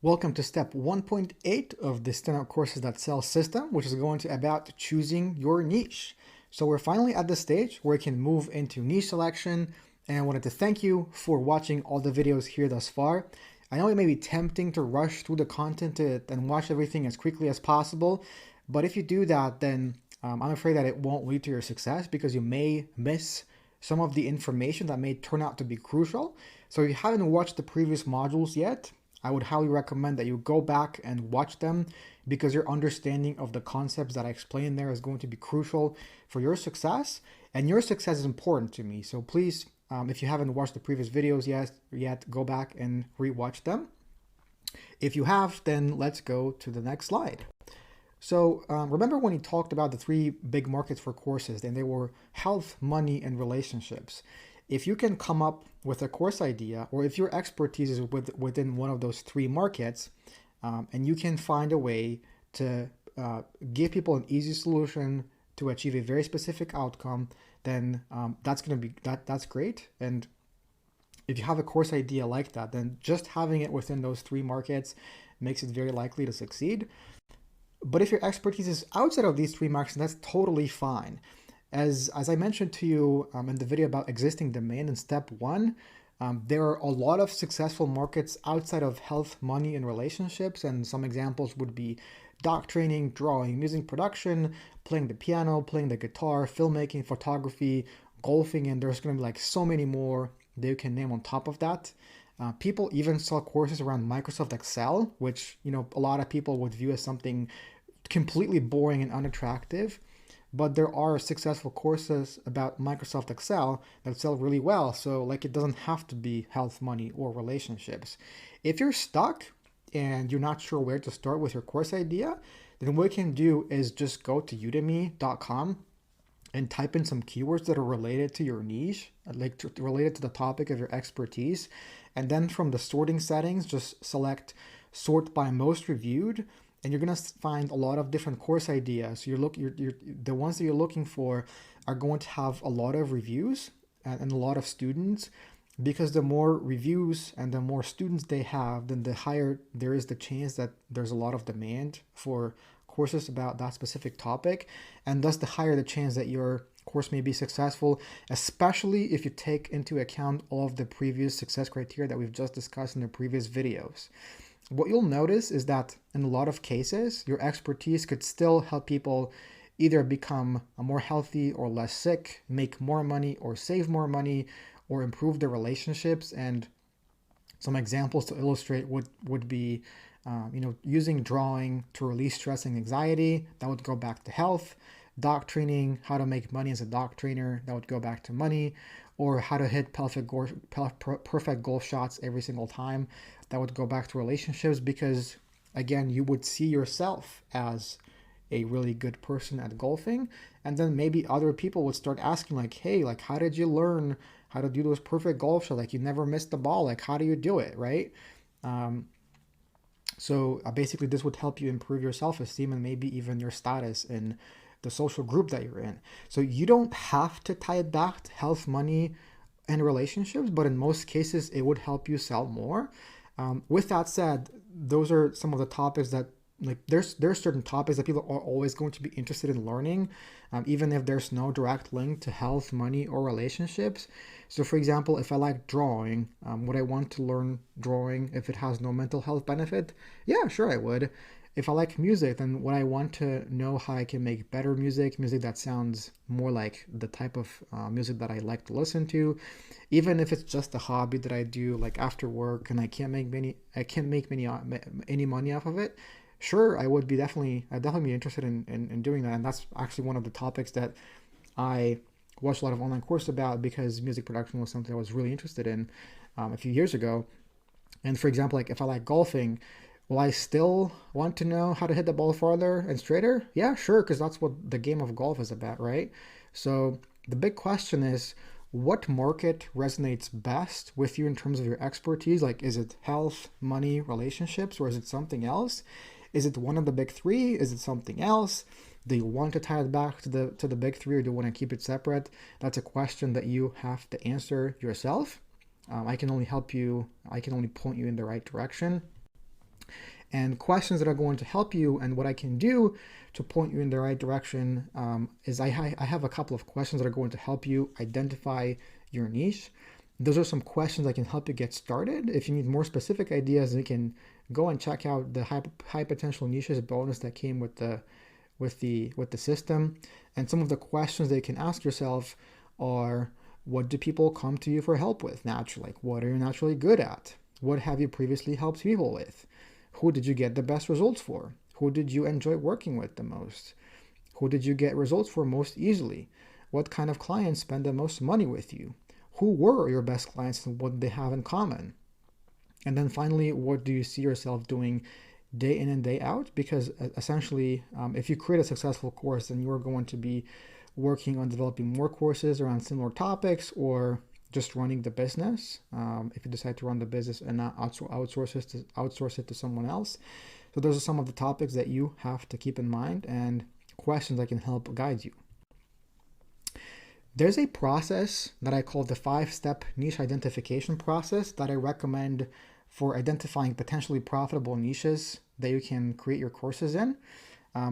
Welcome to step 1.8 of the Standout Courses That Sell system, which is going to about choosing your niche. So we're finally at the stage where we can move into niche selection, and I wanted to thank you for watching all the videos here thus far. I know it may be tempting to rush through the content and watch everything as quickly as possible, but if you do that, then I'm afraid that it won't lead to your success because you may miss some of the information that may turn out to be crucial. So if you haven't watched the previous modules yet, I would highly recommend that you go back and watch them because your understanding of the concepts that I explained there is going to be crucial for your success, and your success is important to me. So please, if you haven't watched the previous videos yet, go back and rewatch them. If you have, then let's go to the next slide. So remember when he talked about the three big markets for courses, and they were health, money, and relationships. If you can come up with a course idea, or if your expertise is within one of those three markets, and you can find a way to give people an easy solution to achieve a very specific outcome, then that's going to be that's great. And if you have a course idea like that, then just having it within those three markets makes it very likely to succeed. But if your expertise is outside of these three markets, that's totally fine. As I mentioned to you in the video about existing demand in step one, there are a lot of successful markets outside of health, money, and relationships. And some examples would be doc training, drawing, music production, playing the piano, playing the guitar, filmmaking, photography, golfing, and there's going to be like so many more that you can name on top of that. People even sell courses around Microsoft Excel, which a lot of people would view as something completely boring and unattractive. But there are successful courses about Microsoft Excel that sell really well. So like it doesn't have to be health, money, or relationships. If you're stuck and you're not sure where to start with your course idea, then what you can do is just go to udemy.com and type in some keywords that are related to your niche, like related to the topic of your expertise. And then from the sorting settings, just select sort by most reviewed, and you're gonna find a lot of different course ideas. So the ones that you're looking for are going to have a lot of reviews and a lot of students, because the more reviews and the more students they have, then the higher there is the chance that there's a lot of demand for courses about that specific topic, and thus the higher the chance that your course may be successful, especially if you take into account all of the previous success criteria that we've just discussed in the previous videos. What you'll notice is that in a lot of cases, your expertise could still help people either become more healthy or less sick, make more money or save more money, or improve their relationships. And some examples to illustrate would be using drawing to release stress and anxiety. That would go back to health. Doc training, how to make money as a doc trainer. That would go back to money. Or how to hit perfect golf shots every single time. That would go back to relationships, because again, you would see yourself as a really good person at golfing, and then maybe other people would start asking like, hey, like, how did you learn how to do those perfect golf shots? Like, you never missed the ball, like, how do you do it, right? So basically this would help you improve your self-esteem and maybe even your status in the social group that you're in. So you don't have to tie it back to health, money, and relationships, but in most cases it would help you sell more. With that said, those are some of the topics that, like, there's certain topics that people are always going to be interested in learning, even if there's no direct link to health, money, or relationships. So for example, if I like drawing, would I want to learn drawing if it has no mental health benefit? Yeah, sure I would. If I like music, then would I want to know how I can make better music that sounds more like the type of music that I like to listen to, even if it's just a hobby that I do like after work and I can't make any money off of it. Sure, I'd definitely be interested in doing that. And that's actually one of the topics that I watched a lot of online courses about, because music production was something I was really interested in a few years ago. And for example, like if I like golfing, will I still want to know how to hit the ball farther and straighter? Yeah, sure, because that's what the game of golf is about, right? So the big question is, what market resonates best with you in terms of your expertise? Like, is it health, money, relationships, or is it something else? Is it one of the big three? Is it something else? Do you want to tie it back to the big three, or do you want to keep it separate? That's a question that you have to answer yourself. I can only help you. I can only point you in the right direction. And questions that are going to help you, and what I can do to point you in the right direction is I have a couple of questions that are going to help you identify your niche. Those are some questions that can help you get started. If you need more specific ideas, you can go and check out the high potential niches bonus that came with the system. And some of the questions that you can ask yourself are: what do people come to you for help with naturally? Like, what are you naturally good at? What have you previously helped people with? Who did you get the best results for? Who did you enjoy working with the most? Who did you get results for most easily? What kind of clients spend the most money with you? Who were your best clients and what did they have in common? And then finally, what do you see yourself doing day in and day out? Because essentially, if you create a successful course, then you're going to be working on developing more courses around similar topics, or just running the business, if you decide to run the business and not outsource it to someone else. So those are some of the topics that you have to keep in mind and questions that can help guide you. There's a process that I call the 5-step niche identification process that I recommend for identifying potentially profitable niches that you can create your courses in.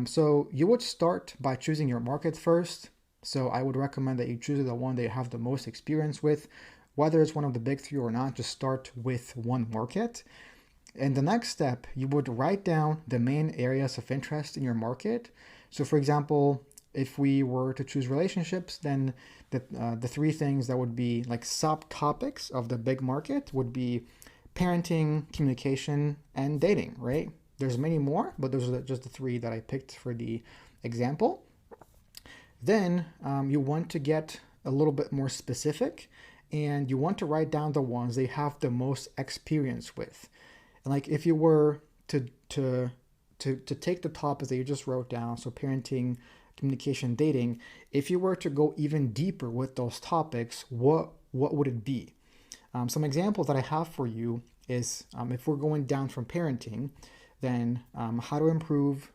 So you would start by choosing your market first. So I would recommend that you choose the one that you have the most experience with, whether it's one of the big 3 or not. Just start with one market. And the next step, you would write down the main areas of interest in your market. So for example, if we were to choose relationships, then the 3 things that would be like subtopics of the big market would be parenting, communication, and dating, right? There's many more, but those are just the 3 that I picked for the example. Then you want to get a little bit more specific, and you want to write down the ones they have the most experience with. And like if you were to take the topics that you just wrote down, so parenting, communication, dating, if you were to go even deeper with those topics, what would it be? Some examples that I have for you is if we're going down from parenting, then how to improve,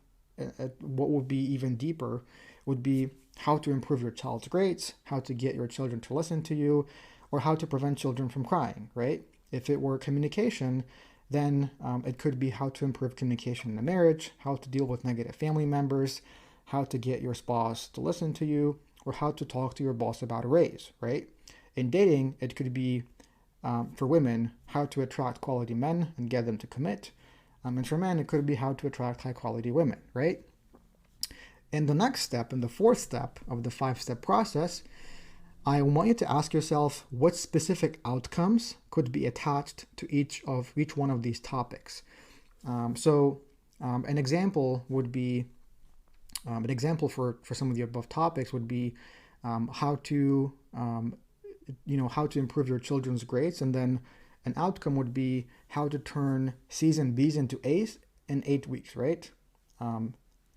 what would be even deeper would be how to improve your child's grades, how to get your children to listen to you, or how to prevent children from crying, right? If it were communication, then it could be how to improve communication in a marriage, how to deal with negative family members, how to get your spouse to listen to you, or how to talk to your boss about a raise, right? In dating, it could be, for women, how to attract quality men and get them to commit. And for men, it could be how to attract high quality women, right? In the next step, in the 4th step of the 5-step process, I want you to ask yourself what specific outcomes could be attached to each one of these topics. An example would be, an example for some of the above topics would be how to improve your children's grades, and then an outcome would be how to turn C's and B's into A's in 8 weeks, right?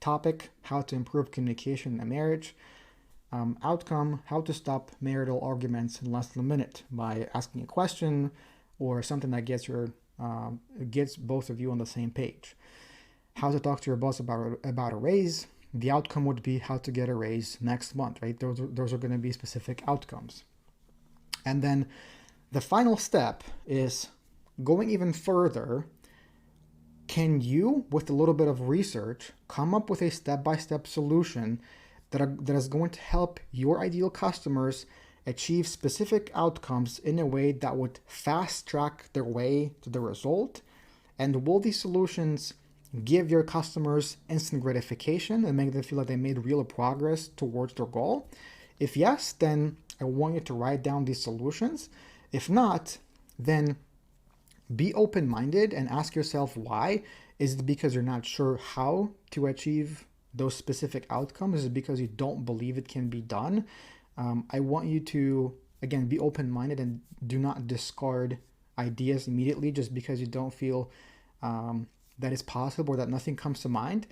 Topic, how to improve communication in a marriage. Outcome, how to stop marital arguments in less than a minute by asking a question or something that gets both of you on the same page. How to talk to your boss about a raise. The outcome would be how to get a raise next month, right? Those are going to be specific outcomes. And then the final step is going even further. Can you, with a little bit of research, come up with a step-by-step solution that is going to help your ideal customers achieve specific outcomes in a way that would fast-track their way to the result? And will these solutions give your customers instant gratification and make them feel like they made real progress towards their goal? If yes, then I want you to write down these solutions. If not, then be open-minded and ask yourself why. Is it because you're not sure how to achieve those specific outcomes? Is it because you don't believe it can be done? I want you to, again, be open-minded and do not discard ideas immediately just because you don't feel that it's possible or that nothing comes to mind.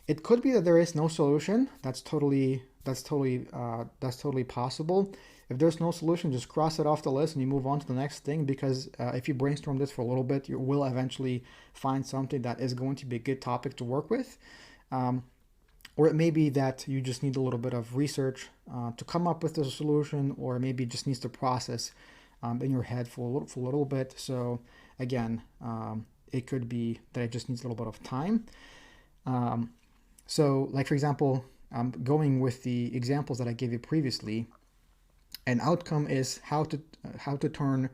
It could be that there is no solution. That's totally possible. If there's no solution, just cross it off the list and you move on to the next thing, because if you brainstorm this for a little bit, you will eventually find something that is going to be a good topic to work with. Or it may be that you just need a little bit of research to come up with a solution, or maybe it just needs to process in your head for a little bit. So again, it could be that it just needs a little bit of time. So like, for example, going with the examples that I gave you previously, an outcome is how to turn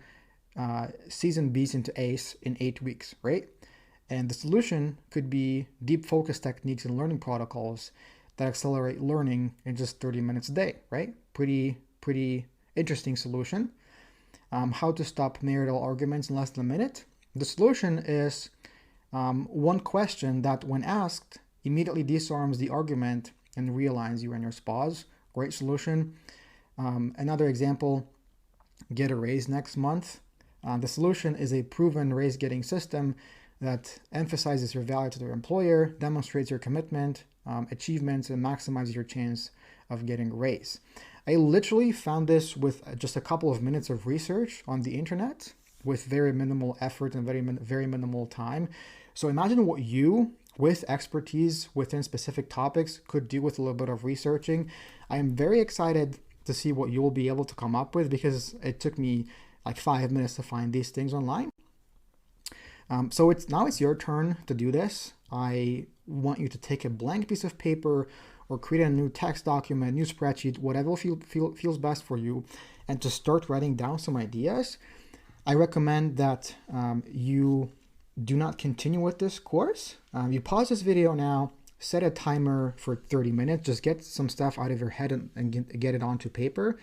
season Bs into A's in 8 weeks, right? And the solution could be deep focus techniques and learning protocols that accelerate learning in just 30 minutes a day, right? Pretty interesting solution. How to stop marital arguments in less than a minute. The solution is one question that, when asked, immediately disarms the argument and realigns you and your spouse. Great solution. Another example, get a raise next month. The solution is a proven raise getting system that emphasizes your value to the employer, demonstrates your commitment, achievements, and maximizes your chance of getting a raise. I literally found this with just a couple of minutes of research on the internet with very minimal effort and very minimal time. So imagine what you, with expertise within specific topics, could do with a little bit of researching. I am very excited to see what you will be able to come up with, because it took me like 5 minutes to find these things online. So now it's your turn to do this. I want you to take a blank piece of paper or create a new text document, new spreadsheet, whatever feels best for you, and to start writing down some ideas. I recommend that you do not continue with this course. You pause this video now, set a timer for 30 minutes, just get some stuff out of your head and get it onto paper.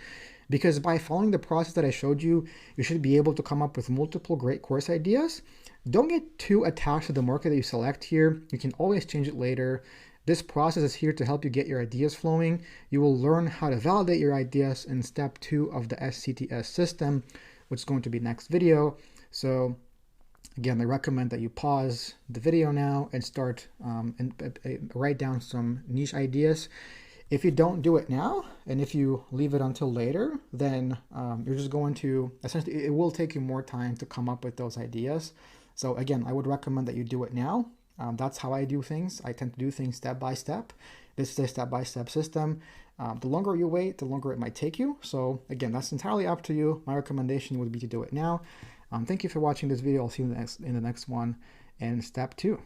Because by following the process that I showed you, you should be able to come up with multiple great course ideas. Don't get too attached to the market that you select here. You can always change it later. This process is here to help you get your ideas flowing. You will learn how to validate your ideas in step 2 of the SCTS system, which is going to be next video. So again, I recommend that you pause the video now and start and write down some niche ideas. If you don't do it now, and if you leave it until later, then you're just going to, essentially, it will take you more time to come up with those ideas. So again, I would recommend that you do it now. That's how I do things. I tend to do things step by step. This is a step-by-step system. The longer you wait, the longer it might take you. So again, that's entirely up to you. My recommendation would be to do it now. Thank you for watching this video. I'll see you in the next one in step 2.